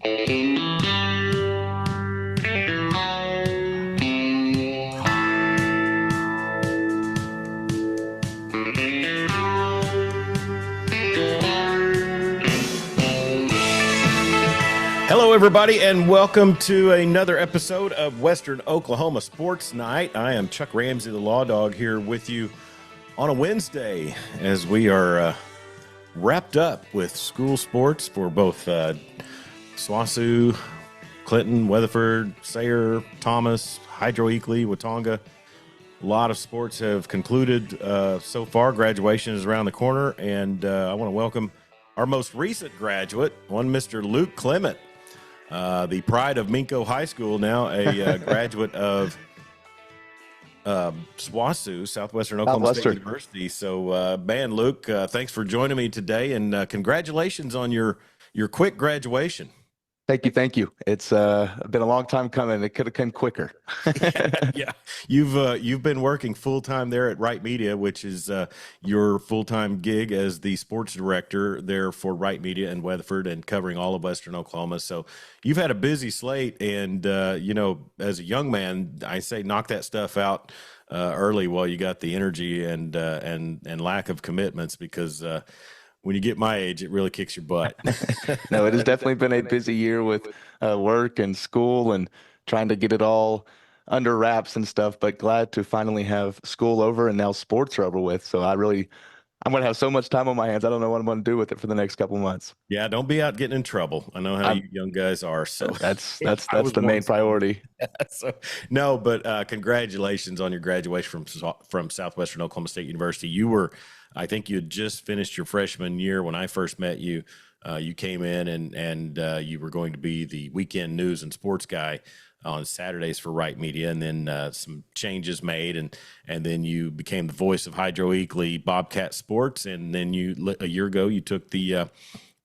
Hello, everybody, and welcome to another episode of Western Oklahoma Sports Night. I am Chuck Ramsey, the Lawdog, here with you on a Wednesday as we are wrapped up with school sports for both SWOSU, Clinton, Weatherford, Sayre, Thomas, Hydro Eakley, Watonga. A lot of sports have concluded so far. Graduation is around the corner, and I want to welcome our most recent graduate, one Mr. Luke Clement. The pride of Minco High School, now a graduate of SWOSU, Southwestern Oklahoma State University. So, man, Luke, thanks for joining me today, and congratulations on your quick graduation. Thank you. It's been a long time coming. It could have come quicker. Yeah. You've been working full time there at Wright Media, which is your full time gig as the sports director there for Wright Media in Weatherford and covering all of Western Oklahoma. So you've had a busy slate, and as a young man, I say knock that stuff out early while you got the energy and lack of commitments, because when you get my age, it really kicks your butt. No, it has definitely been a busy year with work and school and trying to get it all under wraps and stuff, but glad to finally have school over and now sports are over with. So I'm going to have so much time on my hands. I don't know what I'm going to do with it for the next couple of months. Yeah, don't be out getting in trouble. I know how you young guys are. So that's the main priority. But congratulations on your graduation from Southwestern Oklahoma State University. I think you had just finished your freshman year when I first met you. You came in and you were going to be the weekend news and sports guy on Saturdays for Wright Media, and then some changes made, and then you became the voice of Hydro Eakley Bobcat Sports, and then a year ago you took the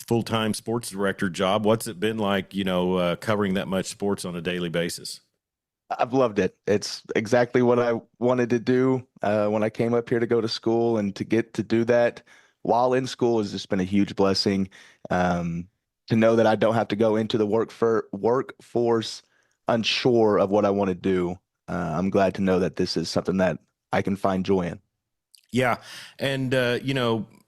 full-time sports director job. What's it been like, covering that much sports on a daily basis? I've loved it. It's exactly what I wanted to do when I came up here to go to school, and to get to do that while in school has just been a huge blessing. To know that I don't have to go into the workforce unsure of what I want to do. I'm glad to know that this is something that I can find joy in. Yeah. And,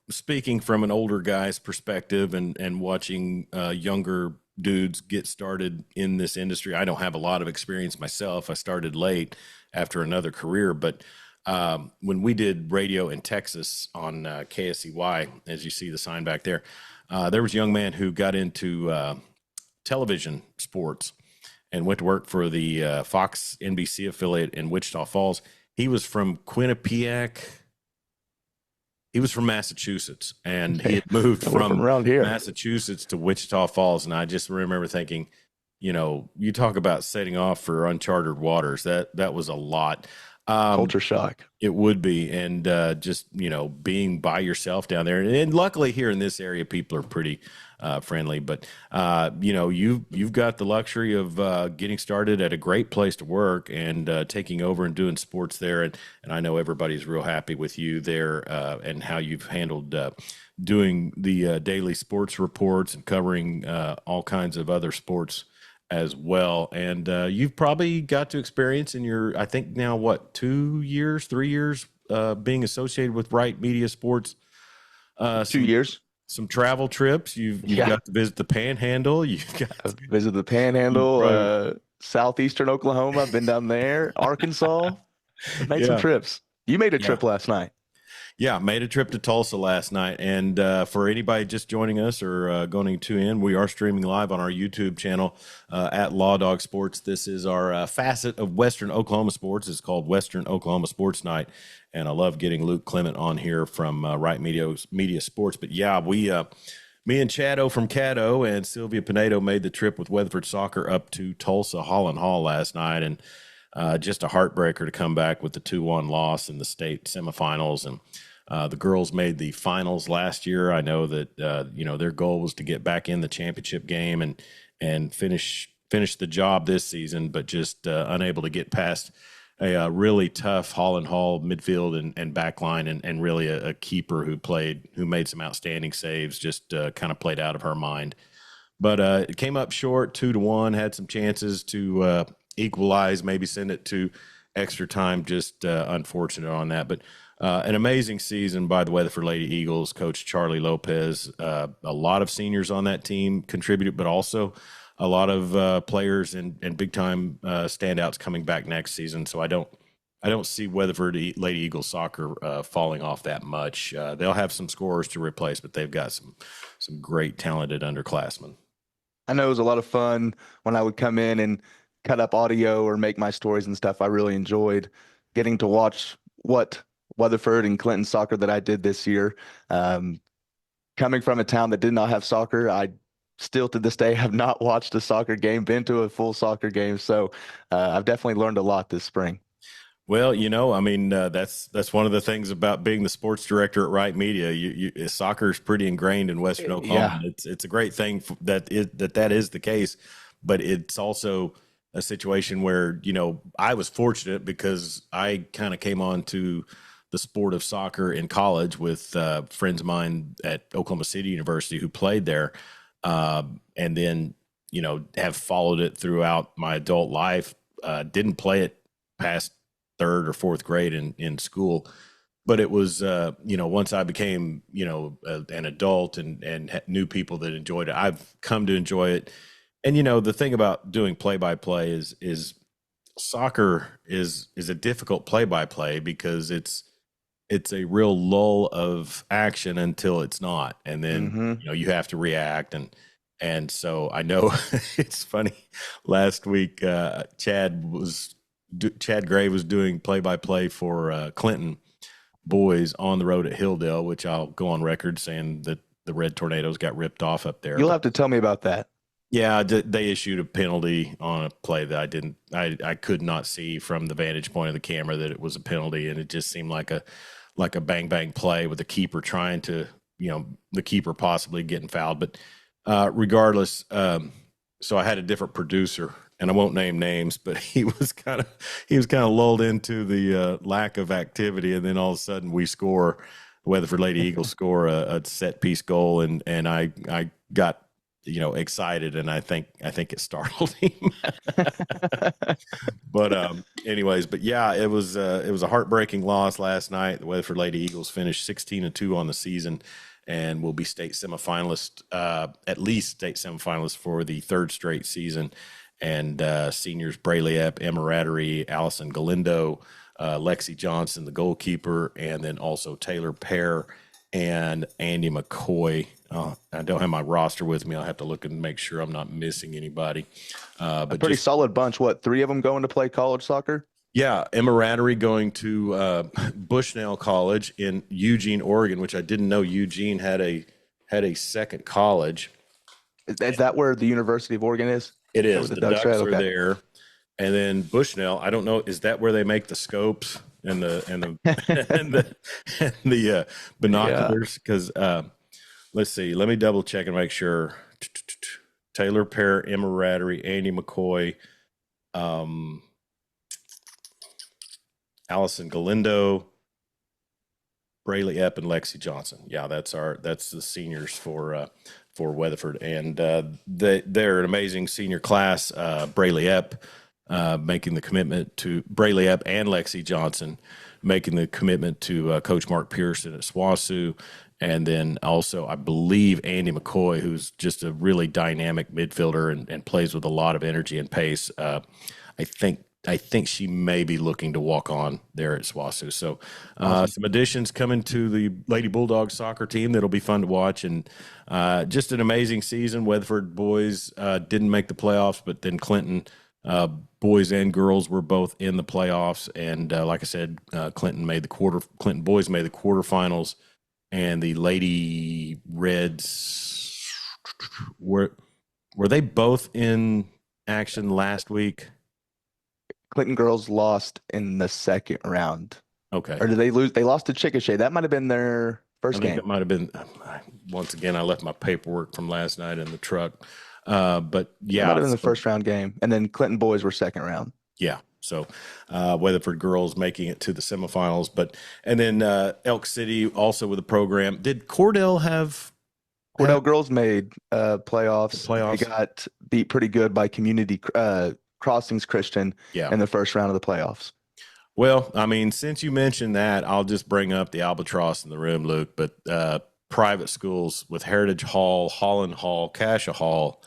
speaking from an older guy's perspective and watching younger dudes get started in this industry, I don't have a lot of experience myself. I started late after another career, but when we did radio in Texas on KSEY, as you see the sign back there, there was a young man who got into television sports and went to work for the Fox NBC affiliate in Wichita Falls. He was from Quinnipiac. He was from Massachusetts, and he had moved from around here, Massachusetts, to Wichita Falls. And I just remember thinking, you talk about setting off for uncharted waters. That was a lot. Culture shock. It would be. And just, being by yourself down there. And luckily here in this area, people are pretty friendly. But, you've got the luxury of getting started at a great place to work and taking over and doing sports there. And I know everybody's real happy with you there and how you've handled doing the daily sports reports and covering all kinds of other sports as well. And you've probably got to experience in your, I think now, 3 years being associated with Wright Media Sports. 2 years. Some travel trips. You've got to visit the Panhandle. You've got to visit the Panhandle, southeastern Oklahoma. I've been down there. Arkansas. Made some trips. You made a trip last night. Yeah, made a trip to Tulsa last night. And for anybody just joining us or going to tune in, we are streaming live on our YouTube channel at Lawdog Sports. This is our facet of Western Oklahoma sports. It's called Western Oklahoma Sports Night. And I love getting Luke Clement on here from Wright Media Sports. But yeah, me and Chado from Caddo and Sylvia Pinedo made the trip with Weatherford Soccer up to Tulsa Holland Hall last night. And just a heartbreaker to come back with the 2-1 loss in the state semifinals. And the girls made the finals last year. I know that, their goal was to get back in the championship game and finish the job this season, but just unable to get past a really tough Holland Hall midfield and back line, and really a keeper who made some outstanding saves, just kind of played out of her mind. but it came up short, 2-1. Had some chances to equalize, maybe send it to extra time. Just unfortunate on that, but. An amazing season by the Weatherford Lady Eagles, Coach Charlie Lopez. A lot of seniors on that team contributed, but also a lot of players and big time standouts coming back next season. So I don't see Weatherford Lady Eagles soccer falling off that much. They'll have some scorers to replace, but they've got some great talented underclassmen. I know it was a lot of fun when I would come in and cut up audio or make my stories and stuff. I really enjoyed getting to watch what Weatherford and Clinton soccer that I did this year. Um, Coming from a town that did not have soccer, I still to this day have not watched a soccer game, been to a full soccer game. So I've definitely learned a lot this spring. Well, I mean, that's one of the things about being the sports director at Wright Media. Soccer is pretty ingrained in Western Oklahoma. Yeah. It's a great thing that is the case, but it's also a situation where I was fortunate because I kind of came on to the sport of soccer in college with friends of mine at Oklahoma City University who played there, and then have followed it throughout my adult life. Didn't play it past third or fourth grade in school, but it was once I became an adult and knew people that enjoyed it, I've come to enjoy it. And the thing about doing play by play is soccer is a difficult play by play because it's a real lull of action until it's not, and then Hmm. you have to react. And so I know it's funny. Last week, Chad Gray was doing play-by-play for Clinton boys on the road at Hilldale, which I'll go on record saying that the Red Tornadoes got ripped off up there. You'll But have to tell me about that. yeah, they issued a penalty on a play that I could not see from the vantage point of the camera that it was a penalty, and it just seemed like a bang bang play with the keeper trying to the keeper possibly getting fouled. But regardless, so I had a different producer, and I won't name names, but he was kind of lulled into the lack of activity, and then all of a sudden we score. Weatherford Lady Eagles score a set piece goal, and I got excited, and I think it startled him. But anyways, but yeah, it was a heartbreaking loss last night. The Weatherford Lady Eagles finished 16-2 on the season, and will be state semifinalist, at least state semifinalist for the third straight season. And seniors Brayley Epp, Emma Rattery, Allison Galindo, Lexi Johnson, the goalkeeper, and then also Taylor Pear and Andy McCoy. I don't have my roster with me. I'll have to look and make sure I'm not missing anybody. A But pretty just solid bunch. What, three of them going to play college soccer? yeah, Emma Rattery going to Bushnell College in Eugene, Oregon, which I didn't know Eugene had a second college. Is that where the University of Oregon is? It Is that where is. the The Ducks are Ducks at? are Okay. there, and then Bushnell. I don't know. Is that where they make the scopes and the and the Yeah. binoculars? Because let's see. Let me double check and make sure. Taylor Pear, Emma Rattery, Andy McCoy, um, Allison Galindo, Brayley Epp, and Lexi Johnson. Yeah, that's the seniors for Weatherford, and they're an amazing senior class. Brayley Epp making the commitment to Brayley Epp and Lexi Johnson making the commitment to Coach Mark Pearson at SWASU. And then also, I believe Andy McCoy, who's just a really dynamic midfielder and plays with a lot of energy and pace. I think she may be looking to walk on there at SWASU. So Awesome. some additions coming to the Lady Bulldogs soccer team that'll be fun to watch. And just an amazing season. Weatherford boys didn't make the playoffs, but then Clinton boys and girls were both in the playoffs. And like I said, Clinton boys made the quarterfinals, and the Lady Reds were they both in action last week? Clinton girls lost in the second round. Okay. Or did they lose? They lost to Chickasha. That might have been their I first think game. that might have been, once again, I left my paperwork from last night in the truck. But That yeah. might have been the first round game. And then Clinton boys were second round. Yeah. So Weatherford girls making it to the semifinals. And then Elk City also with a program. Did Cordell have Cornell girls made The playoffs. They playoffs? got beat pretty good by Community Crossings Christian Yeah. in the first round of the playoffs. Well, I mean, since you mentioned that, I'll just bring up the albatross in the room, Luke. But private schools with Heritage Hall, Holland Hall, Cassia Hall,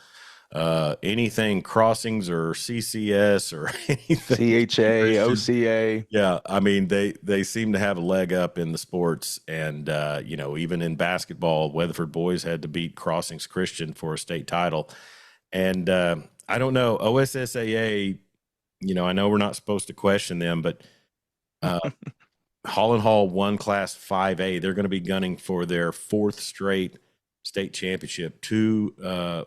anything crossings or CCS or anything CHA, Christian. OCA. Yeah, I mean they seem to have a leg up in the sports, and even in basketball, Weatherford boys had to beat Crossings Christian for a state title, and I don't know OSSAA. I know we're not supposed to question them, but uh, Holland Hall won Class 5A. They're going to be gunning for their fourth straight state championship. Two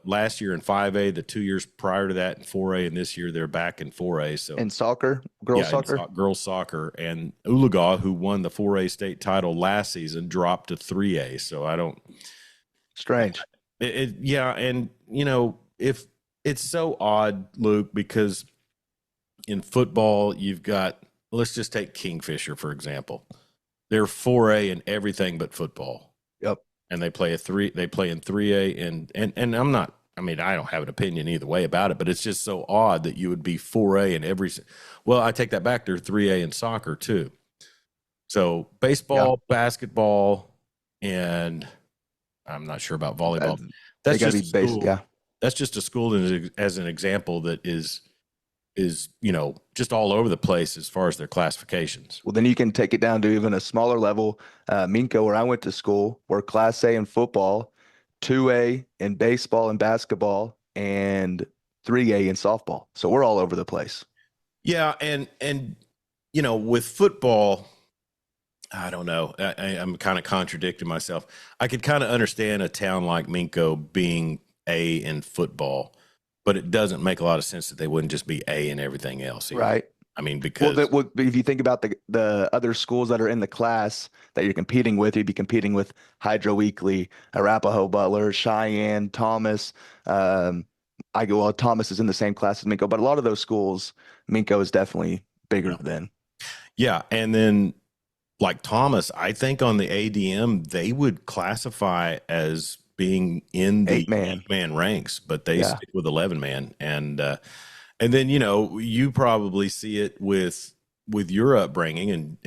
last year in 5A, the 2 years prior to that in 4A, and this year they're back in 4A. So In soccer, girls yeah, in soccer. girls soccer, and Oolagaw, who won the 4A state title last season, dropped to 3A. So I don't. Strange. Yeah, and if it's so odd, Luke, because in football you've got, let's just take Kingfisher for example. They're 4A in everything but football. Yep. And they play in 3A, and I'm not. I mean, I don't have an opinion either way about it, but it's just so odd that you would be 4A in every. Well, I take that back. They're 3A in soccer too. So Yeah. baseball, basketball, and I'm not sure about volleyball. They That's got to just be a based. school. Yeah. That's just a school as an example that is just all over the place as far as their classifications. Well, then you can take it down to even a smaller level. Minko, where I went to school, we're Class A in football, 2A in baseball and basketball, and 3A in softball. So we're all over the place. Yeah, and with football, I don't know. I'm kind of contradicting myself. I could kind of understand a town like Minko being A in football, but it doesn't make a lot of sense that they wouldn't just be A in everything else either. Right. I mean, because If you think about the other schools that are in the class that you're competing with, you'd be competing with Hydro Weekly, Arapahoe Butler, Cheyenne, Thomas. Thomas is in the same class as Minko, but a lot of those schools, Minko is definitely bigger than. yeah, and then like Thomas, I think on the ADM they would classify as being in the 8-man. 8-man ranks, but they Yeah. stick with 11-man, and then you probably see it with your upbringing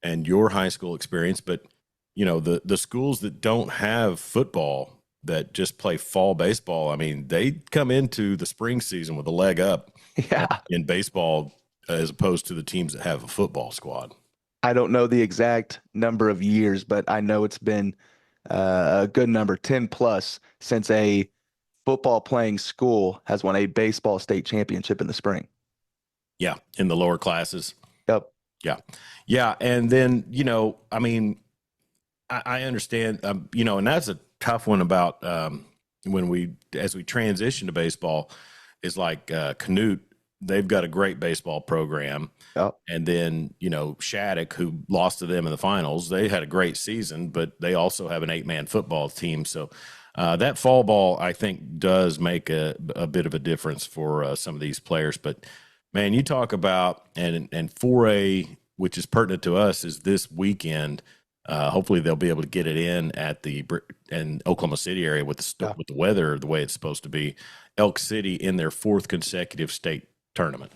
and your high school experience, but the schools that don't have football, that just play fall baseball, I mean, they come into the spring season with a leg up Yeah. in baseball as opposed to the teams that have a football squad. I don't know the exact number of years, but I know it's been a good number, 10 plus, since a football playing school has won a baseball state championship in the spring. Yeah, in the lower classes. Yep. Yeah. Yeah. And then, I mean, I understand, and that's a tough one about as we transition to baseball, is like Canute, they've got a great baseball program. Yep. And then, Shattuck, who lost to them in the finals, they had a great season, but they also have an 8-man football team. So that fall ball, I think, does make a bit of a difference for some of these players. But, man, you talk about, and 4A, which is pertinent to us, is this weekend. Hopefully they'll be able to get it in at the Oklahoma City area with the weather the way it's supposed to be. Elk City in their fourth consecutive state tournament,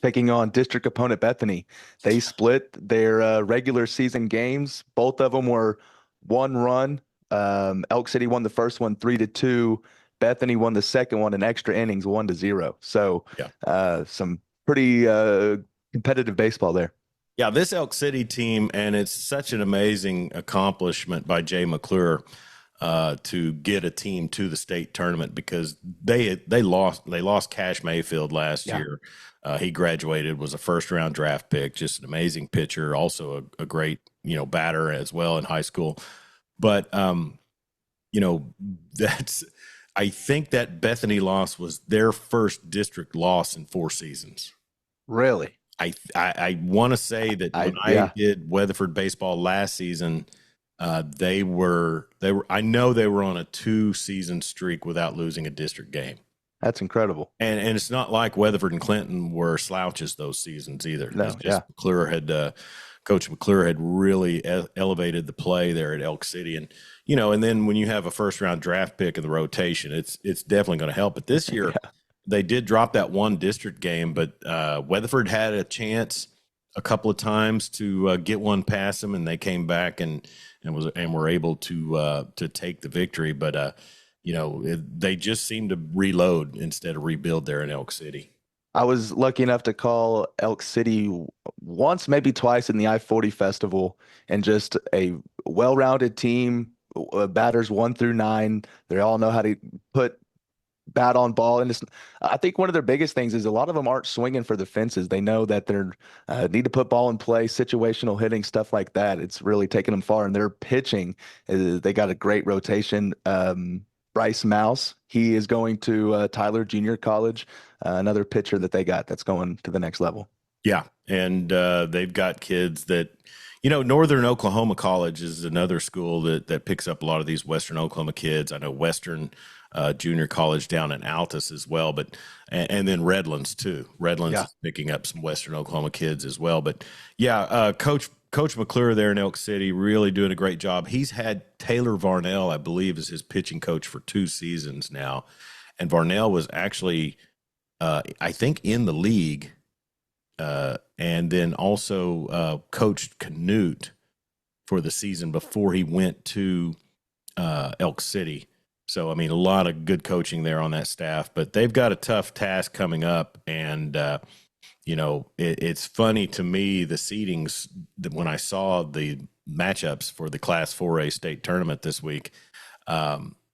Taking on district opponent Bethany. They split their regular season games. Both of them were one run. Elk City won the first one 3-2. Bethany won the second one in extra innings 1-0. So some pretty competitive baseball there. Yeah, this Elk City team, and it's such an amazing accomplishment by Jay McClure to get a team to the state tournament, because they lost Cash Mayfield last year. He graduated, was a first-round draft pick, just an amazing pitcher, also a great batter as well in high school. But I think that Bethany loss was their first district loss in 4 seasons. Really? I want to say that when I did Weatherford baseball last season, they were I know they were on a 2-season streak without losing a district game. That's incredible. And it's not like Weatherford and Clinton were slouches those seasons either. No, it's just McClure had Coach McClure had really elevated the play there at Elk City, and and then when you have a first round draft pick in the rotation, it's definitely going to help. But this year, Yeah. they did drop that one district game, but Weatherford had a chance a couple of times to get one past them, and they came back and were able to take the victory. But they just seemed to reload instead of rebuild there in Elk City. I was lucky enough to call Elk City once, maybe twice in the I-40 Festival, and just a well-rounded team, batters 1 through 9. They all know how to put bat on ball. And I think one of their biggest things is a lot of them aren't swinging for the fences. They know that they're need to put ball in play, situational hitting, stuff like that. It's really taken them far. And their pitching, they got a great rotation. Bryce Mouse, he is going to Tyler Junior College, another pitcher that they got that's going to the next level. Yeah, and they've got kids that, Northern Oklahoma College is another school that picks up a lot of these Western Oklahoma kids. I know Western Junior College down in Altus as well, but and then Redlands too. Redlands is picking up some Western Oklahoma kids as well. But yeah, Coach McClure there in Elk City really doing a great job. He's had Taylor Varnell, I believe, as his pitching coach for 2 seasons now, and Varnell was actually, I think, in the league. And then also coached Canute for the season before he went to Elk City. So, I mean, a lot of good coaching there on that staff, but they've got a tough task coming up. And, it's funny to me, the seedings, when I saw the matchups for the Class 4A state tournament this week,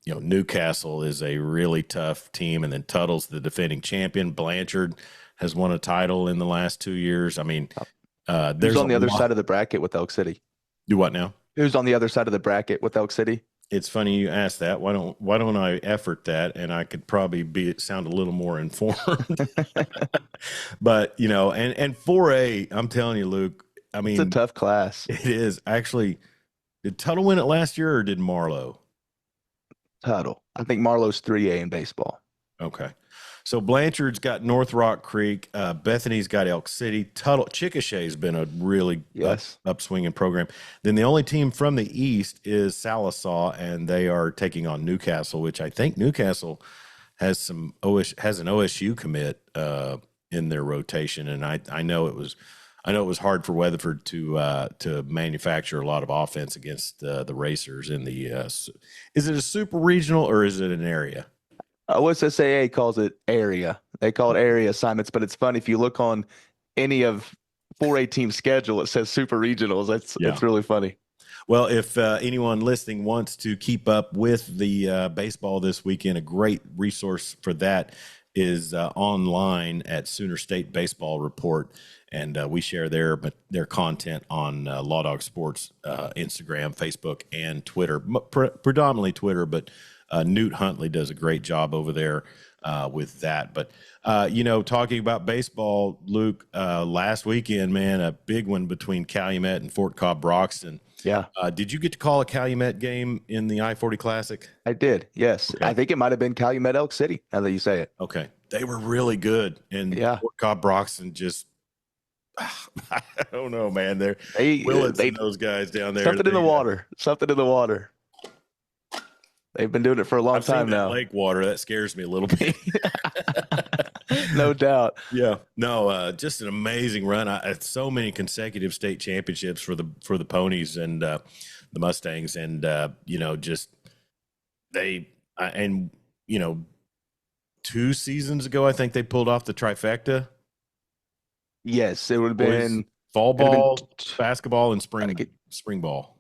Newcastle is a really tough team. And then Tuttle's the defending champion. Blanchard has won a title in the last 2 years. I mean, there's Who's on the other side of the bracket with Elk City? Do what now? Who's on the other side of the bracket with Elk City? It's funny you ask that. Why don't I effort that? And I could probably sound a little more informed. But and 4A, I'm telling you, Luke. I mean, it's a tough class. It is actually. Did Tuttle win it last year, or did Marlowe? Tuttle. I think Marlowe's 3A in baseball. Okay. So Blanchard's got North Rock Creek. Bethany's got Elk City. Tuttle, Chickasha's been a really upswinging program. Then the only team from the East is Salisaw, and they are taking on Newcastle, which I think Newcastle has an OSU commit in their rotation, and I know it was hard for Weatherford to manufacture a lot of offense against the Racers in the. Is it a super regional or is it an area? OSSAA calls it area. They call it area assignments, but it's funny if you look on any of 4A team schedule, it says super regionals. It's really funny. Well, if anyone listening wants to keep up with the baseball this weekend, a great resource for that is online at Sooner State Baseball Report, and we share their content on Lawdog Sports Instagram, Facebook, and Twitter, predominantly Twitter, but Newt Huntley does a great job over there with that. But, talking about baseball, Luke, last weekend, man, a big one between Calumet and Fort Cobb-Broxton. Yeah. Did you get to call a Calumet game in the I-40 Classic? I did, yes. Okay. I think it might have been Calumet Elk City, now that you say it. Okay. They were really good. And Fort Cobb-Broxton just – I don't know, man. Willits and those guys down there. Something in the water. Something in the water. They've been doing it for a long time now. Lake water, that scares me a little bit. No doubt. Yeah. No, just an amazing run. So many consecutive state championships for the ponies and the Mustangs, and just 2 seasons ago, I think they pulled off the trifecta. Yes, it would have been fall ball, basketball, and spring ball.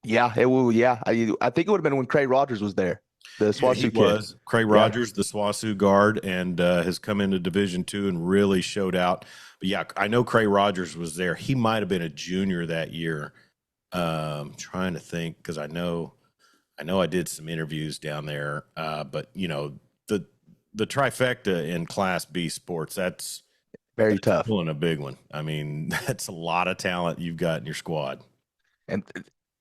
Yeah, it will. Yeah, I think it would have been when Craig Rogers was there. The SWASU kid. Craig Rogers, the SWASU guard, and has come into Division II and really showed out. But yeah, I know Craig Rogers was there. He might have been a junior that year. Trying to think, because I know I did some interviews down there. But the trifecta in Class B sports, that's very tough. Pulling a big one. I mean, that's a lot of talent you've got in your squad. And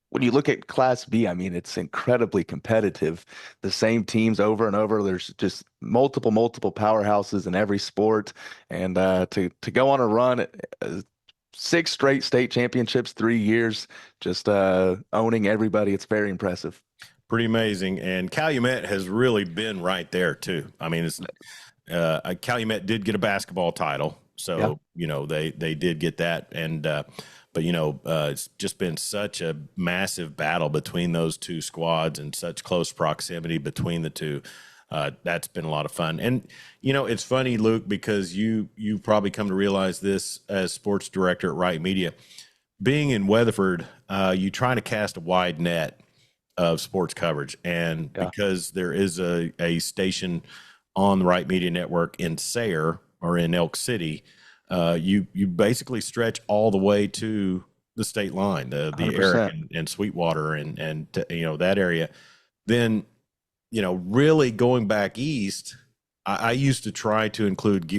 when you look at Class B, I mean, it's incredibly competitive. The same teams over and over. There's just multiple powerhouses in every sport. And to go on a run 6 straight state championships, 3 years, just owning everybody. It's very impressive. Pretty amazing. And Calumet has really been right there too. I mean, it's Calumet did get a basketball title, Yeah, so they did get that, and but it's just been such a massive battle between those two squads and such close proximity between the two. That's been a lot of fun. And it's funny, Luke, because you've probably come to realize this as sports director at Wright Media. Being in Weatherford, you try to cast a wide net of sports coverage, and yeah, because there is a station on the Wright Media Network in Sayre or in Elk City, you basically stretch all the way to the state line, the Eric 100%. and Sweetwater and that area. Then really going back east, I used to try to include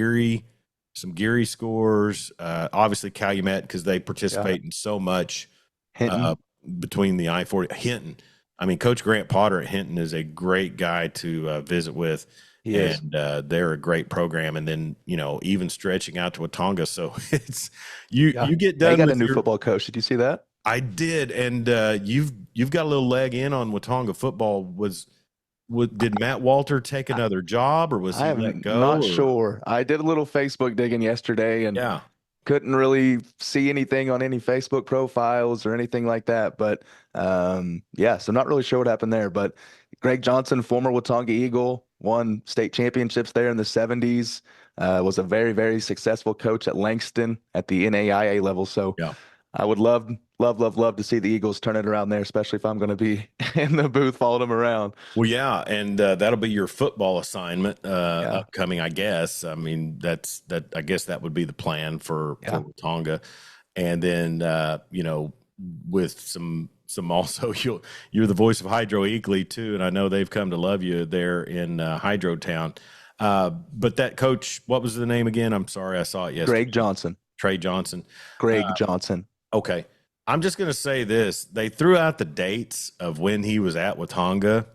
some Geary scores, obviously Calumet because they Yeah, participate in so much Hinton. uh, between the I-40. Hinton. I mean, Coach Grant Potter at Hinton is a great guy to visit with, He is. and they're a great program. And then even stretching out to Watonga, so it's you Yeah, you get they done got a with new your. football coach. Did you see that? I did, and you've got a little leg in on Watonga football. Did Matt Walter take another job, or was I he let am go? not Or sure. I did a little Facebook digging yesterday and yeah, couldn't really see anything on any Facebook profiles or anything like that. But yeah, so not really sure what happened there. But Greg Johnson, former Watonga Eagle, won state championships there in the 70s, was a very, very successful coach at Langston at the NAIA level. So yeah. I would love, love, love, love to see the Eagles turn it around there, especially if I'm going to be in the booth following them around. Well, yeah, and that'll be your football assignment Yeah, upcoming, I guess. I mean, I guess that would be the plan for yeah. Tonga, and then with some also you're the voice of Hydro Eagley too, and I know they've come to love you there in Hydro Town. But that coach, what was the name again? I'm sorry, I saw it Greg yesterday. Johnson. Trey Johnson. Greg Johnson. Okay. I'm just going to say this. They threw out the dates of when he was at Watonga,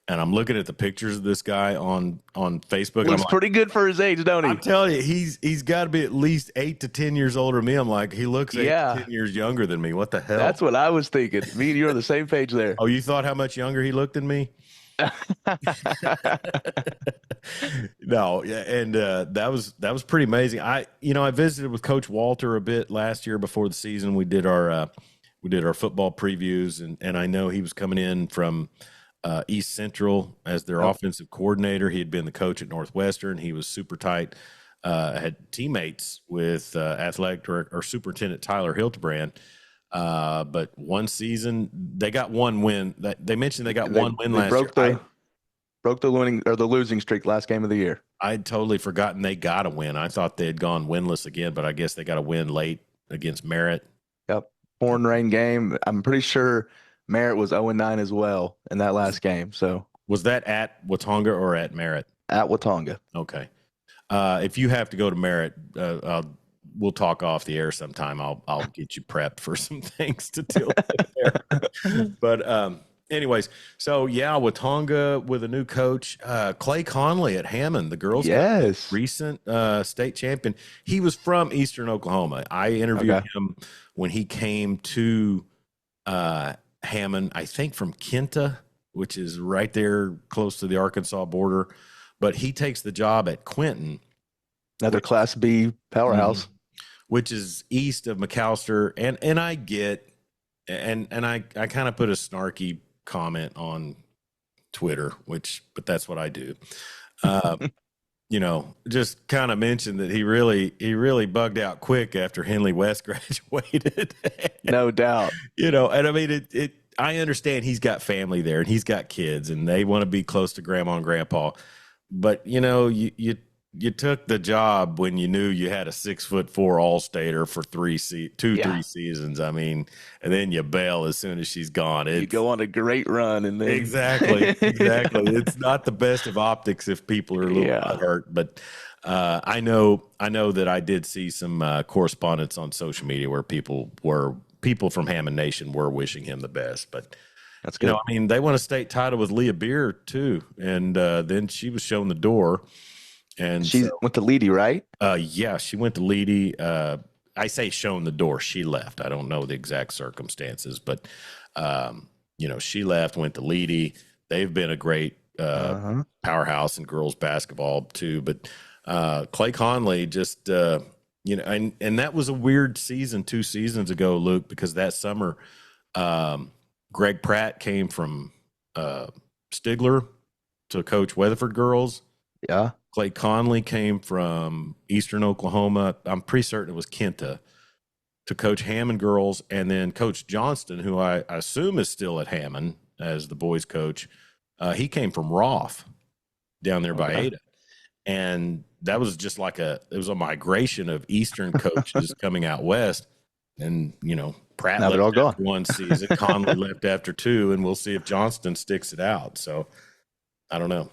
and I'm looking at the pictures of this guy on Facebook, and I'm Looks like, pretty good for his age, don't I'm he? telling you, he's got to be at least 8 to 10 years older than me. I'm like, he looks 8 to Yeah, 10 years younger than me. What the hell? that's what I was thinking. Me and you are on the same page there. Oh, you thought how much younger he looked than me? No, yeah, and that was pretty amazing. I visited with Coach Walter a bit last year before the season. We did our football previews, and I know he was coming in from East Central as their Yep. offensive coordinator. He had been the coach at Northwestern. He was super tight. Had teammates with athletic director or superintendent Tyler Hildebrand. But one season they got one win. They mentioned they got They one win they last year. broke the winning or the losing streak last game of the year. I'd totally forgotten they got a win. I thought they had gone winless again, but I guess they got a win late against Merritt. Yep. Pouring rain game. I'm pretty sure Merritt was 0-9 as well in that last game. So Was that at Watonga or at Merritt? at Watonga. Okay. If you have to go to Merritt, we'll talk off the air sometime. I'll get you prepped for some things to deal with there. But anyways, so yeah, Watonga with a new coach, Clay Conley at Hammond, the girls' Yes. recent state champion. He was from Eastern Oklahoma. I interviewed Okay. him when he came to Hammond, I think from Kenta, which is right there close to the Arkansas border. But he takes the job at Quinton, Another Class B powerhouse. which is east of McAllister. And I get, and I kind of put a snarky comment on Twitter, but that's what I do. Just kind of mentioned that he really bugged out quick after Henley West graduated. No doubt. And I mean, I understand he's got family there and he's got kids and they want to be close to grandma and grandpa. But, you took the job when you knew you had a 6'4" All-Stater for 3 seasons. I mean, and then you bail as soon as she's gone. You go on a great run and then Exactly. It's not the best of optics if people are a little hurt, but I know that I did see some correspondence on social media where people from Hammond Nation were wishing him the best. But That's good. I mean, they won a state title with Leah Beer too, and then she was shown the door. And She went to Leedy, right? yeah, she went to Leedy. I say shown the door. She left. I don't know the exact circumstances, but she left, went to Leedy. They've been a great powerhouse in girls basketball too. But Clay Conley just and that was a weird season 2 seasons ago, Luke, because that summer Greg Pratt came from Stigler to coach Weatherford girls. Yeah. Clay Conley came from Eastern Oklahoma. I'm pretty certain it was Kenta to coach Hammond girls. And then Coach Johnston, who I assume is still at Hammond as the boys coach, he came from Roth down there by Ada. And that was just like it was a migration of Eastern coaches coming out west. And, Pratt now left after 1 season, Conley left after 2, and we'll see if Johnston sticks it out. So I don't know.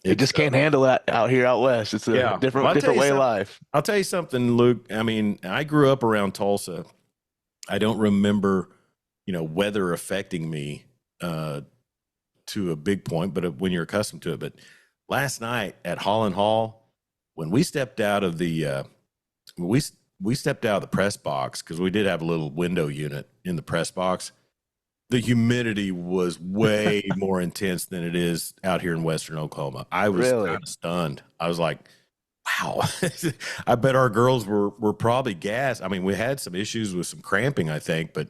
It just can't handle that out here out west. It's a different way of life. I'll tell you something, Luke. I mean, I grew up around Tulsa. I don't remember, weather affecting me to a big point, but when you're accustomed to it. But last night at Holland Hall, when we stepped out of the we stepped out of the press box, because we did have a little window unit in the press box. The humidity was way more intense than it is out here in Western Oklahoma. I was kind of stunned. I was like, wow. I bet our girls were probably gassed. I mean, we had some issues with some cramping, I think, but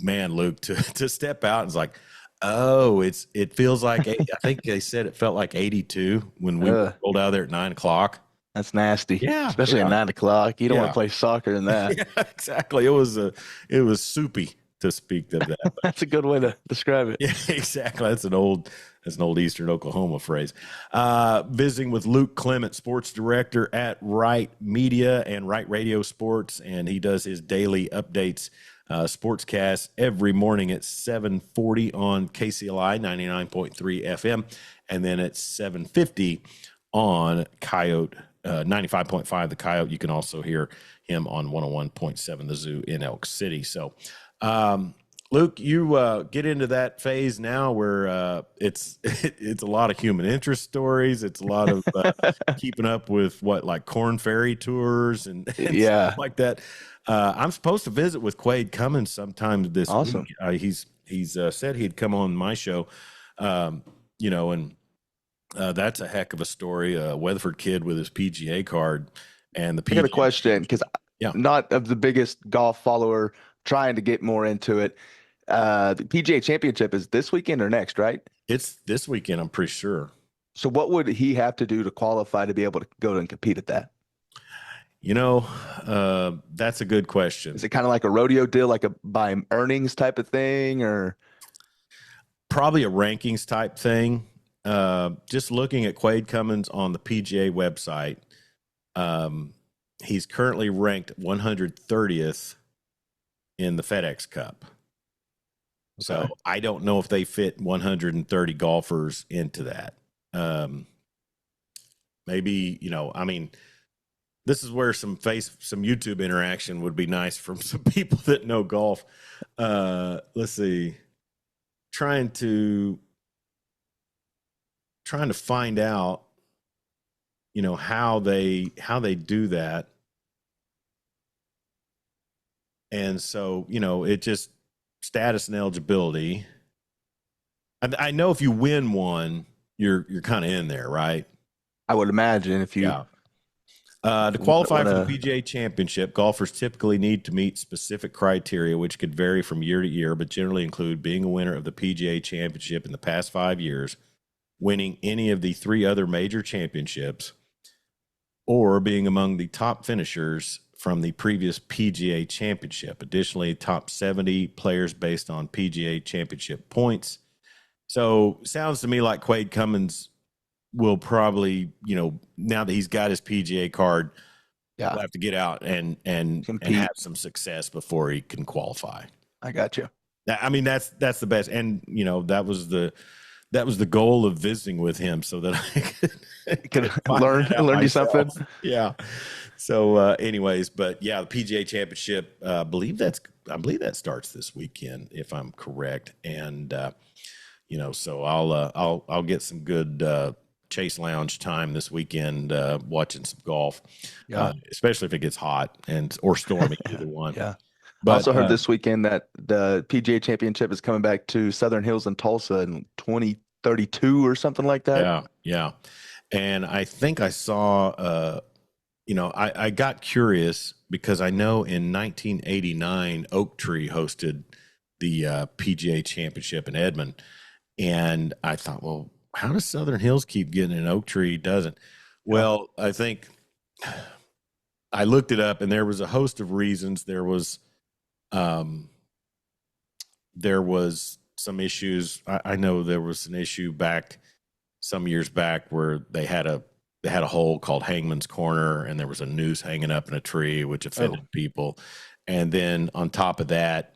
man, Luke, to step out and it's like, oh, it feels like, I think they said it felt like 82 when we rolled out of there at 9:00. That's nasty. Yeah. Especially at 9:00. You don't want to play soccer in that. Yeah, exactly. It was soupy, to speak of that. That's a good way to describe it. Yeah, exactly. That's an old Eastern Oklahoma phrase. Visiting with Luke Clement, sports director at Wright Media and Wright Radio Sports, and he does his daily updates, sportscast every morning at 7:40 on KCLI 99.3 FM, and then at 7:50 on Coyote 95.5 the Coyote. You can also hear him on 101.7 the Zoo in Elk City. So Luke, you get into that phase now where it's a lot of human interest stories. It's a lot of keeping up with like Corn Ferry tours and stuff like that. I'm supposed to visit with Quade Cummins sometime this week. He's said he'd come on my show, and that's a heck of a story. A Weatherford kid with his PGA card and the PGA. I got a question, because I'm not of the biggest golf follower, trying to get more into it. The PGA Championship is this weekend or next, right? It's this weekend, I'm pretty sure. So what would he have to do to qualify to be able to go and compete at that? That's a good question. Is it kind of like a rodeo deal, like a by earnings type of thing, or probably a rankings type thing? Just looking at Quade Cummins on the PGA website, he's currently ranked 130th in the FedEx Cup. So I don't know if they fit 130 golfers into that. Maybe, this is where some YouTube interaction would be nice from some people that know golf. Let's see. Trying to find out, how they do that. And so, it just status and eligibility. I know if you win one, you're kind of in there, right? I would imagine if you. To qualify for the PGA Championship, golfers typically need to meet specific criteria, which could vary from year to year, but generally include being a winner of the PGA Championship in the past 5 years, winning any of the 3 other major championships, or being among the top finishers from the previous PGA Championship. Additionally, top 70 players based on PGA Championship points. So sounds to me like Quade Cummins will probably, now that he's got his PGA card, will have to get out and have some success before he can qualify. I got you. I mean, that's the best. And, that was the goal of visiting with him, so that I could learn you something. Yeah. So anyways, but yeah, the PGA Championship, I believe that starts this weekend, if I'm correct. And, so I'll get some good Chase Lounge time this weekend, watching some golf, Yeah. especially if it gets hot or stormy, either one. Yeah. I But also heard this weekend that the PGA Championship is coming back to Southern Hills in Tulsa in 2032 or something like that. yeah, yeah. And I think I saw, I got curious because I know in 1989, Oak Tree hosted the PGA Championship in Edmond. And I thought, well, how does Southern Hills keep getting an Oak Tree doesn't? Yeah. Well, I think I looked it up, and there was a host of reasons. There was some issues. I know there was an issue back some years back where they had a hole called Hangman's Corner, and there was a noose hanging up in a tree, which offended people. And then on top of that,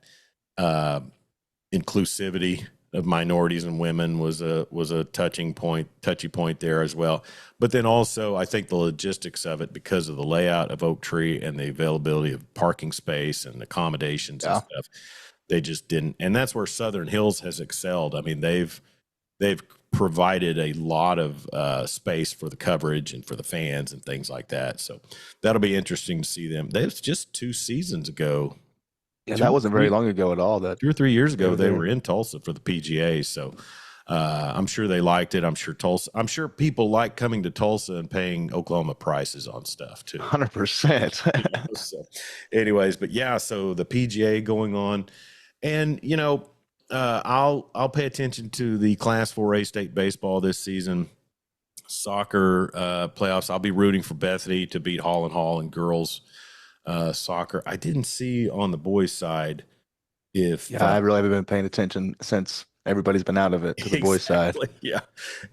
inclusivity of minorities and women was a touchy point there as well. But then also, I think the logistics of it, because of the layout of Oak Tree and the availability of parking space and accommodations and stuff, they just didn't. And that's where Southern Hills has excelled. I mean, they've provided a lot of space for the coverage and for the fans and things like that. So that'll be interesting to see them. That was just 2 seasons ago. Yeah, that wasn't very long ago at all. That 2 or 3 years ago, they were in Tulsa for the PGA. So I'm sure they liked it. I'm sure people like coming to Tulsa and paying Oklahoma prices on stuff too. 100%. So, anyways, but yeah, so the PGA going on, and I'll pay attention to the Class 4A state baseball this season. Soccer playoffs. I'll be rooting for Bethany to beat Hall and Hall in girls soccer. I didn't see on the boys' side if I really haven't been paying attention since everybody's been out of it to the boys' side. Yeah,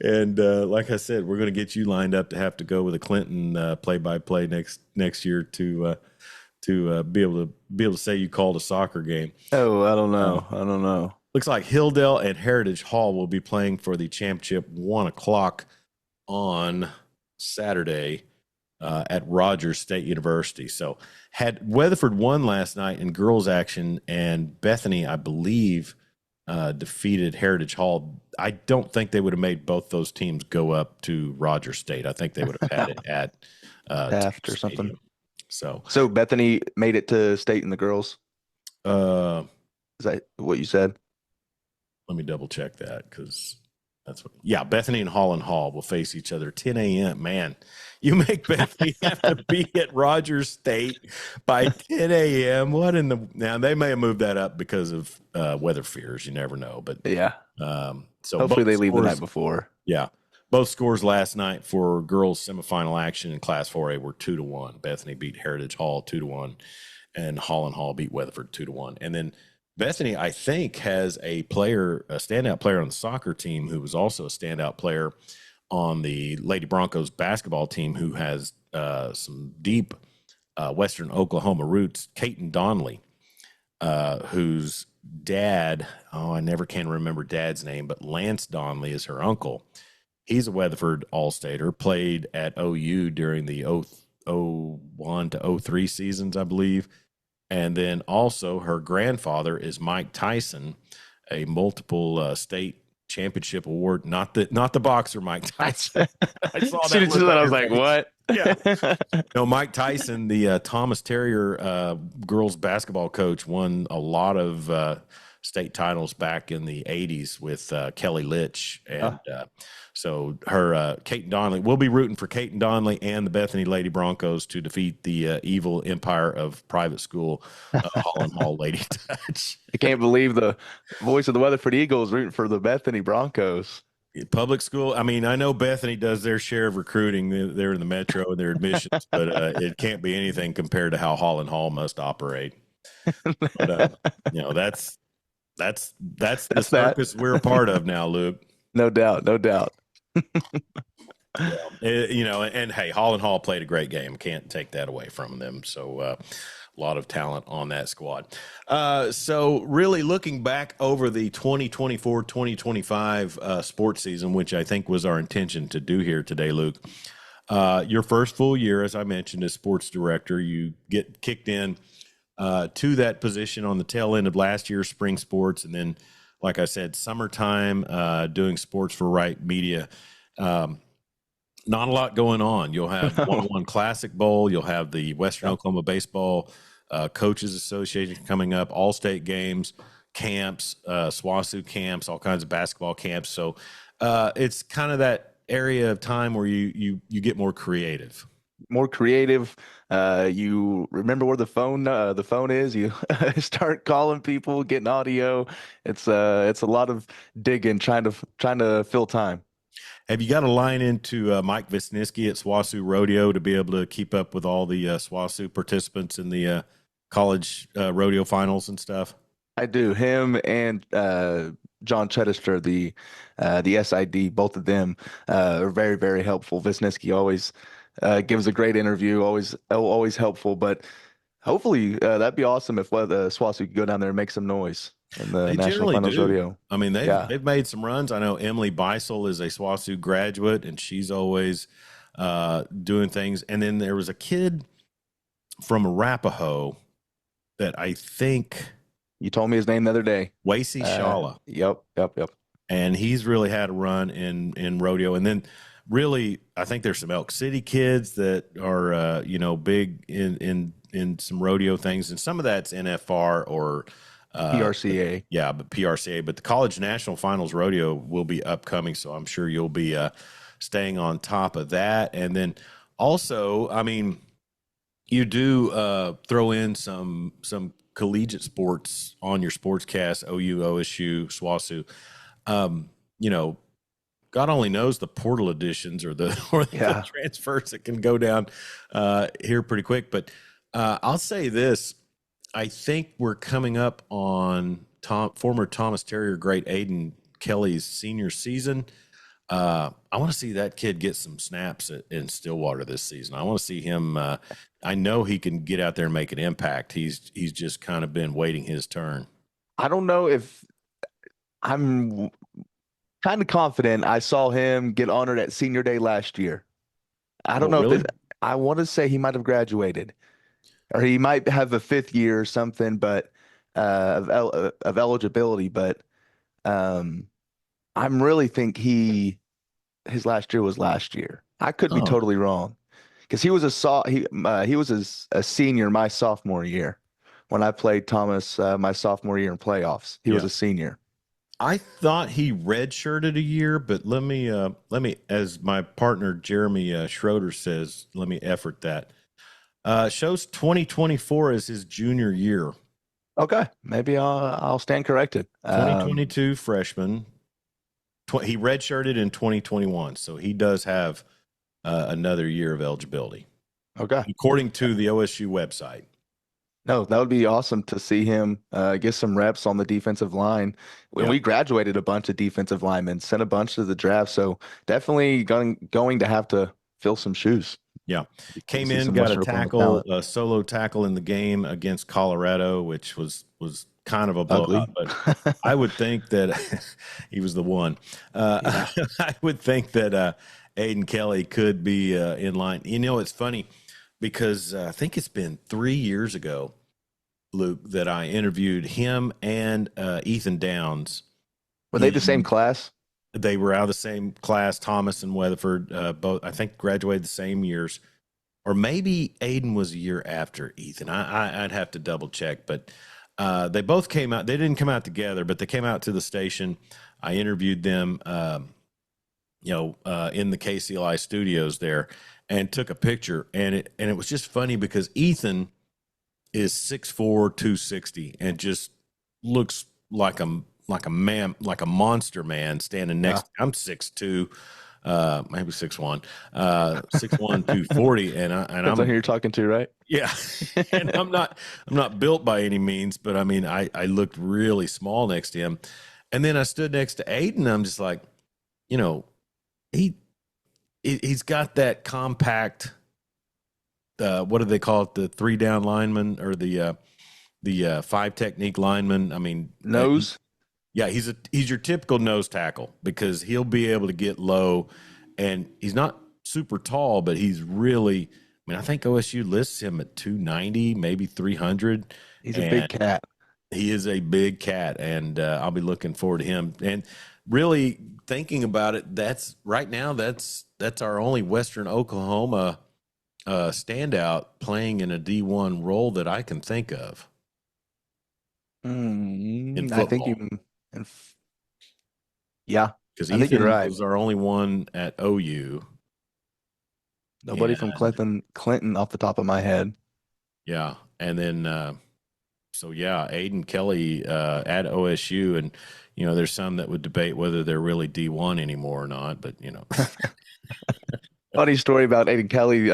and like I said, we're going to get you lined up to have to go with a Clinton play-by-play next year to be able to say you called a soccer game. Oh, I don't know. Looks like Hilldale and Heritage Hall will be playing for the championship 1:00 on Saturday at Rogers State University. So had Weatherford won last night in girls action, and Bethany, I believe, defeated Heritage Hall, I don't think they would have made both those teams go up to Rogers State. I think they would have had it at Taft or something. So Bethany made it to state in the girls. Is that what you said? Let me double check that, because Bethany and Hall will face each other 10 a.m. Man, you make Bethany have to be at Rogers State by 10 a.m. Now they may have moved that up because of weather fears. You never know, but yeah. So hopefully they leave the night before. Yeah. Both scores last night for girls semifinal action in Class 4A were 2-1. Bethany beat Heritage Hall 2-1, and Hall and Hall beat Weatherford 2-1. And then Bethany, I think, has a standout player on the soccer team who was also a standout player on the Lady Broncos basketball team, who has some deep Western Oklahoma roots, Caton Donnelly, whose dad, I never can remember dad's name, but Lance Donnelly is her uncle. He's a Weatherford All-Stater, played at OU during the 01 to 03 seasons, I believe. And then also her grandfather is Mike Tyson, a multiple state championship award, not the boxer Mike Tyson. I saw that. I was like, what? Yeah. No, Mike Tyson, the Thomas Terrier girls basketball coach, won a lot of state titles back in the 80s with Kelly Litch. And so her, Caton Donnelly, we'll be rooting for Caton Donnelly and the Bethany Lady Broncos to defeat the evil empire of private school, Hall and Hall Lady Touch. I can't believe the voice of the Weatherford Eagles rooting for the Bethany Broncos. Public school. I mean, I know Bethany does their share of recruiting. They're in the metro and their admissions, but it can't be anything compared to how Hall and Hall must operate. But, that's the circus we're a part of now, Luke. No doubt. And hey, Hall and Hall played a great game. Can't take that away from them. So a lot of talent on that squad. So really looking back over the 2024-2025 sports season, which I think was our intention to do here today, Luke. Your first full year, as I mentioned, as sports director, you get kicked in to that position on the tail end of last year's spring sports, and then, like I said, summertime doing sports for Wright Media. Not a lot going on. You'll have 101 Classic Bowl. You'll have the Western Yep. Oklahoma Baseball Coaches Association coming up, all state games, camps, SWASU camps, all kinds of basketball camps. So it's kind of that area of time where you get more creative. More creative. You remember where the phone is. You start calling people, getting audio. It's a lot of digging, trying to fill time. Have you got a line into Mike Wisniewski at SWASU Rodeo to be able to keep up with all the SWASU participants in the college rodeo finals and stuff? I do. Him and John Chedester, the SID, both of them are very, very helpful. Wisniewski always gives a great interview, always helpful. But hopefully, that'd be awesome if SWASU could go down there and make some noise in the They National generally Finals do. Rodeo. I mean, Yeah, they've made some runs. I know Emily Beisel is a SWASU graduate, and she's always doing things. And then there was a kid from Arapahoe that I think you told me his name the other day. Wasey Shala, Yep. and he's really had a run in rodeo. And then really, I think there's some Elk City kids that are big in some rodeo things, and some of that's NFR or PRCA. yeah, but PRCA. But the College National Finals Rodeo will be upcoming, so I'm sure you'll be staying on top of that. And then also, I mean, you do throw in some collegiate sports on your sportscast, OU, OSU, SWASU. You know, God only knows the portal additions or the Yeah. transfers that can go down here pretty quick. But I'll say this: I think we're coming up on former Thomas Terrier great Aiden Kelly's senior season. I want to see that kid get some snaps in Stillwater this season. I want to see him. I know he can get out there and make an impact. He's just kind of been waiting his turn. I don't know if I'm kind of confident. I saw him get honored at senior day last year. I don't Oh, know if really? I want to say he might have graduated or he might have a fifth year or something, but of eligibility. But um, I'm really think his last year was last year. I could be Oh, totally wrong because he was a senior my sophomore year when I played Thomas my sophomore year in playoffs. He was yeah. a senior. I thought he redshirted a year, but let me, as my partner Jeremy Schroeder says, let me effort that. Shows 2024 as his junior year. Okay, maybe I'll stand corrected. 2022 freshman. He redshirted in 2021, so he does have another year of eligibility, Okay. according to the OSU website. No, that would be awesome to see him get some reps on the defensive line. When Yeah. we graduated a bunch of defensive linemen, sent a bunch to the draft, so definitely going to have to fill some shoes. Yeah. Came See in, some got a Western Oklahoma tackle, talent. a solo tackle in the game against Colorado, which was kind of a blowout. Ugly. But I would think that he was the one. Yeah. I would think that Aiden Kelly could be in line. You know, it's funny because I think it's been 3 years ago, Luke, that I interviewed him and Ethan Downs. Were they the same class? They were out of the same class. Thomas and Weatherford, both I think graduated the same years, or maybe Aiden was a year after Ethan. I'd have to double check, but they both came out. They didn't come out together, but they came out to the station. I interviewed them, in the KCLI studios there, and took a picture. And it was just funny because Ethan is 6'4", 260, and just looks like a man, like a monster man standing next. Yeah. I'm 6'2", maybe 6'1", 6'1", 240, and Depends on who you're talking to, right? yeah, and I'm not built by any means, but I mean I looked really small next to him, and then I stood next to Aiden. I'm just like, he's got that compact. What do they call it? The 3-down lineman or the 5 technique lineman. I mean, Nose. yeah, he's your typical nose tackle because he'll be able to get low, and he's not super tall, but he's really. I mean, I think OSU lists him at 290, maybe 300. He's a big cat. He is a big cat, and I'll be looking forward to him. And really thinking about it, that's that's our only Western Oklahoma standout playing in a D1 role that I can think of in I think football. even, yeah, Because I think you're Ethan right. was our only one at OU. Nobody from And Clinton off the top of my head. yeah, and then so yeah, Aiden Kelly at OSU, and there's some that would debate whether they're really D1 anymore or not, but Funny story about Aiden Kelly.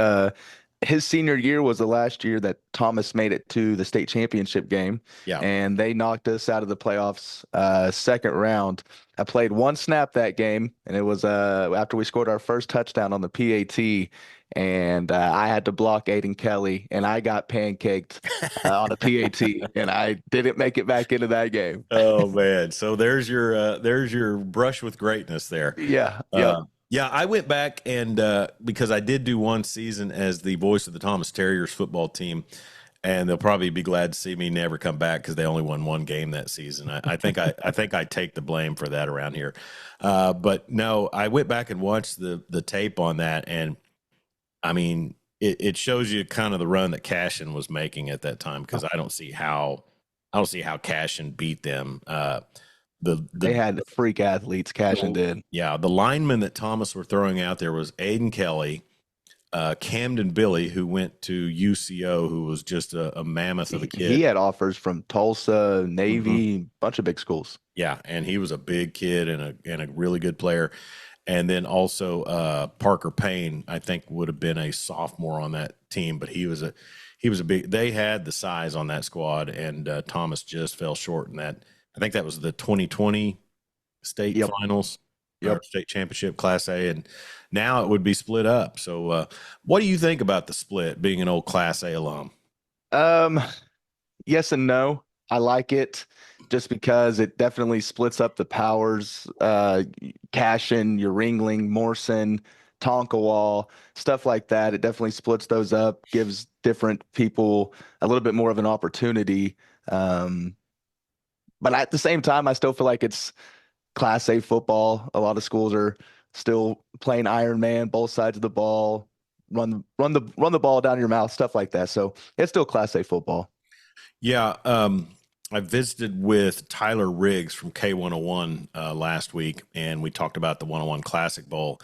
His senior year was the last year that Thomas made it to the state championship game, yeah. and they knocked us out of the playoffs second round. I played one snap that game, and it was after we scored our first touchdown on the PAT, and I had to block Aiden Kelly, and I got pancaked on a PAT, and I didn't make it back into that game. Oh man, so there's your brush with greatness there. Yeah, yep. Yeah, I went back and because I did do one season as the voice of the Thomas Terriers football team, and they'll probably be glad to see me never come back because they only won one game that season. I think I think I take the blame for that around here. But no, I went back and watched the tape on that, and I mean it shows you kind of the run that Cashin was making at that time because I don't see how Cashin beat them. They The had freak athletes, Cash and so, did. yeah, the linemen that Thomas were throwing out there was Aiden Kelly, Camden Billy, who went to UCO, who was just a mammoth of a He kid. had offers from Tulsa, Hmm. Navy, bunch of big schools. Yeah, and he was a big kid and a really good player. And then also Parker Payne, I think, would have been a sophomore on that team, but he was a big. They had the size on that squad, and Thomas just fell short in that. I think that was the 2020 state Yep, finals or yep. state championship class A, and now it would be split up. So what do you think about the split being an old class A alum? Um, yes and no. I like it just because it definitely splits up the powers. Cashin, your Ringling, Morrison, Tonkawall, stuff like that. It definitely splits those up, gives different people a little bit more of an opportunity. Um, but at the same time, I still feel like it's Class A football. A lot of schools are still playing Iron Man, both sides of the ball, run the ball down your mouth, stuff like that. So it's still Class A football. Yeah, I visited with Tyler Riggs from K101 last week, and we talked about the 101 Classic Bowl.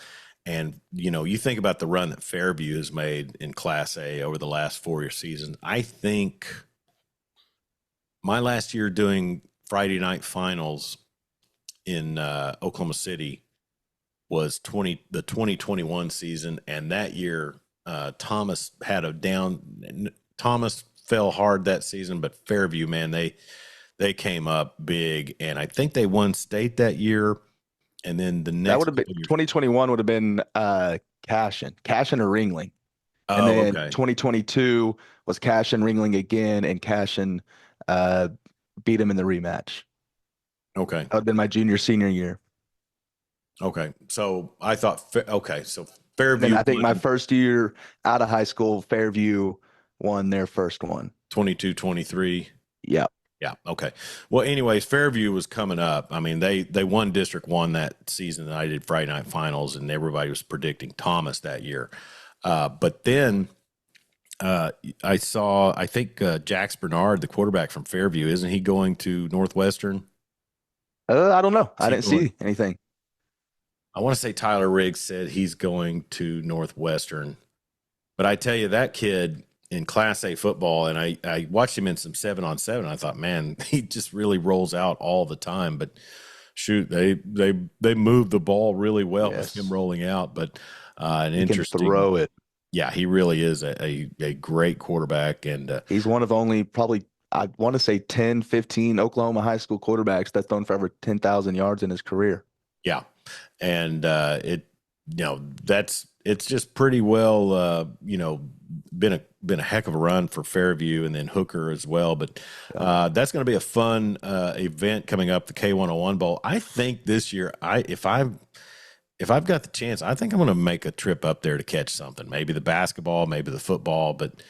And you think about the run that Fairview has made in Class A over the last 4 year season. I think my last year doing Friday night finals in Oklahoma City was 2021 season, and that year Thomas had a down. Thomas fell hard that season, but Fairview, man, they came up big, and I think they won state that year. And then the That next would have been couple years. 2021 would have been Cashin or Ringling. And Oh, then okay, 2022 was Cashin, Ringling again, and Cashin uh, beat him in the rematch. okay, That would have been my junior, senior year. okay. So I thought, okay, so And then Fairview I think my won first year out of high school, Fairview won their first one. 22-23. Yeah. Yeah. Okay. Well, anyways, Fairview was coming up. I mean, they won District One that season that I did Friday Night Finals, and everybody was predicting Thomas that year. But then I saw, I think Jax Bernard, the quarterback from Fairview, isn't he going to Northwestern? I don't know. Is I he didn't going? see anything. I want to say Tyler Riggs said he's going to Northwestern. But I tell you, that kid in Class A football, and I watched him in some 7-on-7. I thought, man, he just really rolls out all the time. But shoot, they move the ball really well with him Yes. rolling out. But an He can interesting, throw it. yeah, he really is a great quarterback. And He's one of only probably, I want to say 10, 15 Oklahoma high school quarterbacks that's thrown for over 10,000 yards in his career. yeah, and it's just pretty well been a heck of a run for Fairview and then Hooker as well. But Yeah. that's going to be a fun event coming up, the K101 Bowl. I think this year, if I've got the chance, I think I'm going to make a trip up there to catch something. Maybe the basketball, maybe the football, but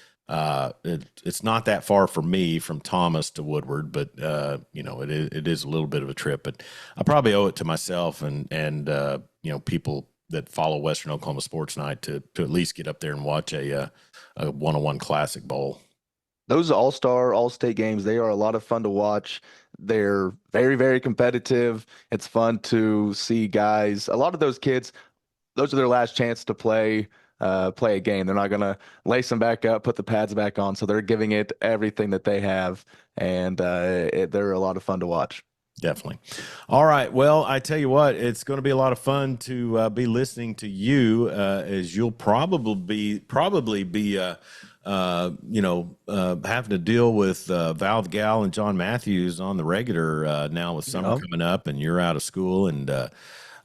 it's not that far for me from Thomas to Woodward. But it is a little bit of a trip. But I probably owe it to myself and people that follow Western Oklahoma Sports Night to at least get up there and watch a one-on-one classic bowl. Those all-star, all-state games, they are a lot of fun to watch. They're very, very competitive. It's fun to see guys. A lot of those kids, those are their last chance to play a game. They're not gonna lace them back up, put the pads back on. So they're giving it everything that they have, and they're a lot of fun to watch. Definitely. All right. Well, I tell you what, it's going to be a lot of fun to be listening to you as you'll probably be having to deal with Val Gal and John Matthews on the regular now with summer coming up, and you're out of school, and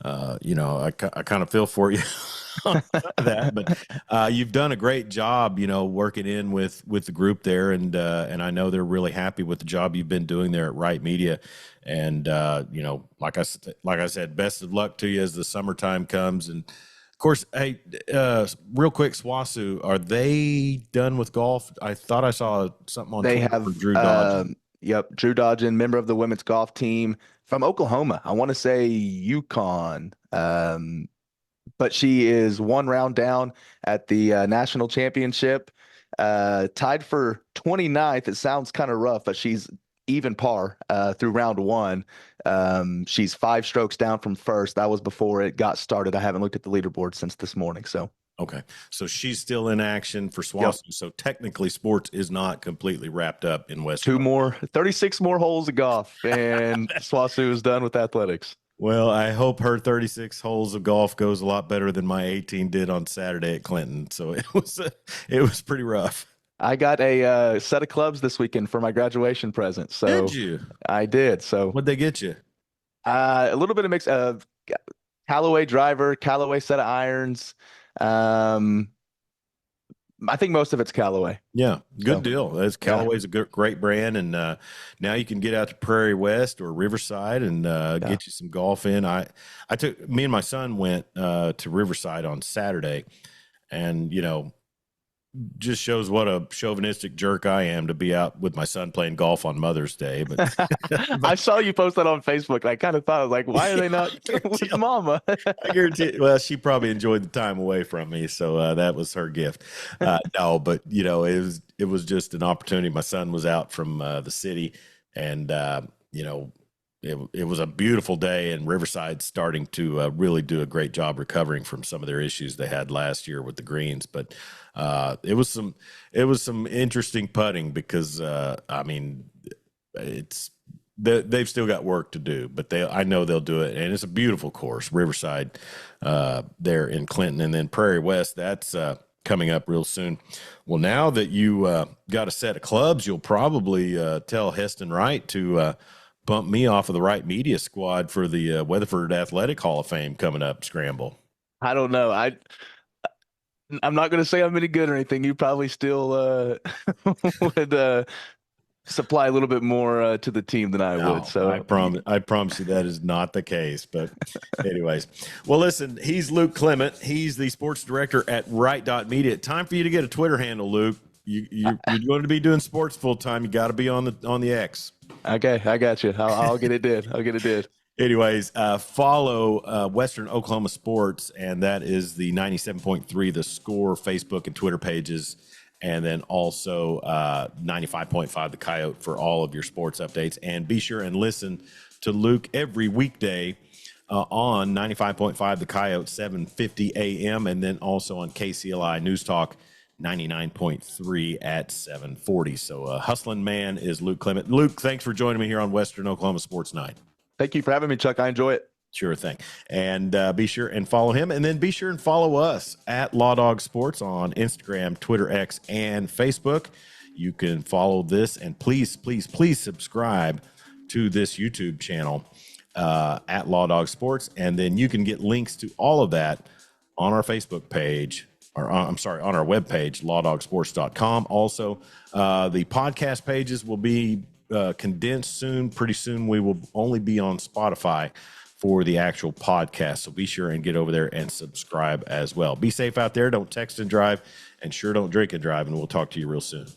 I kind of feel for you on that, but you've done a great job, working in with the group there, and I know they're really happy with the job you've been doing there at Wright Media. And like I said, best of luck to you as the summertime comes. And of course, hey, real quick, SWOSU, are they done with golf? I thought I saw something on They Twitter have for Drew Dodge. Yep, Drew Dodgen, member of the women's golf team from Oklahoma. I want to say Yukon. But she is one round down at the national championship, tied for 29th. It sounds kind of rough, but she's even par through round one. She's 5 strokes down from first. That was before it got started. I haven't looked at the leaderboard since this morning. So okay, so she's still in action for SWOSU. Yep. So technically, sports is not completely wrapped up in West. 36 more holes of golf, and SWOSU is done with athletics. Well, I hope her 36 holes of golf goes a lot better than my 18 did on Saturday at Clinton. So it was pretty rough. I got a set of clubs this weekend for my graduation present. So did you? I did. So what'd they get you? A little bit of mix of Callaway driver, Callaway set of irons. I think most of it's Callaway. Yeah, good deal. That's Callaway's a great brand, and now you can get out to Prairie West or Riverside and get you some golf in. Me and my son went to Riverside on Saturday, and just shows what a chauvinistic jerk I am to be out with my son playing golf on Mother's Day. But I saw you post that on Facebook, and I kind of thought, like, why are they not with Mama? I guarantee. Well, she probably enjoyed the time away from me, so that was her gift. No, but it was just an opportunity. My son was out from the city, and it was a beautiful day, and Riverside's starting to really do a great job recovering from some of their issues they had last year with the greens. But it was some interesting putting because they've still got work to do, but I know they'll do it, and it's a beautiful course, Riverside there in Clinton, and then Prairie West. That's coming up real soon. Well, now that you got a set of clubs, you'll probably tell Heston Wright to bump me off of the Wright Media squad for the Weatherford Athletic Hall of Fame coming up scramble. I don't know. I'm not going to say I'm any good or anything. You probably still would supply a little bit more to the team than I would. So I promise you that is not the case. But anyways, well, listen, he's Luke Clement. He's the sports director at Wright Media. Time for you to get a Twitter handle, Luke. You're going to be doing sports full time. You got to be on the X. Okay, I got you. I'll get it did. Anyways, follow Western Oklahoma Sports, and that is the 97.3 The Score Facebook and Twitter pages, and then also 95.5 The Coyote for all of your sports updates. And be sure and listen to Luke every weekday on 95.5 The Coyote, 7:50 a.m., and then also on KCLI News Talk 99.3 at 7:40. So hustling man is Luke Clement. Luke, thanks for joining me here on Western Oklahoma Sports Night. Thank you for having me, Chuck. I enjoy it. Sure thing. And be sure and follow him, and then be sure and follow us at Lawdog Sports on Instagram, Twitter, X, and Facebook. You can follow this, and please subscribe to this YouTube channel at Lawdog Sports, and then you can get links to all of that on our Facebook page. On our webpage, lawdogsports.com. Also, the podcast pages will be condensed soon. Pretty soon, we will only be on Spotify for the actual podcast. So be sure and get over there and subscribe as well. Be safe out there. Don't text and drive, and sure don't drink and drive, and we'll talk to you real soon.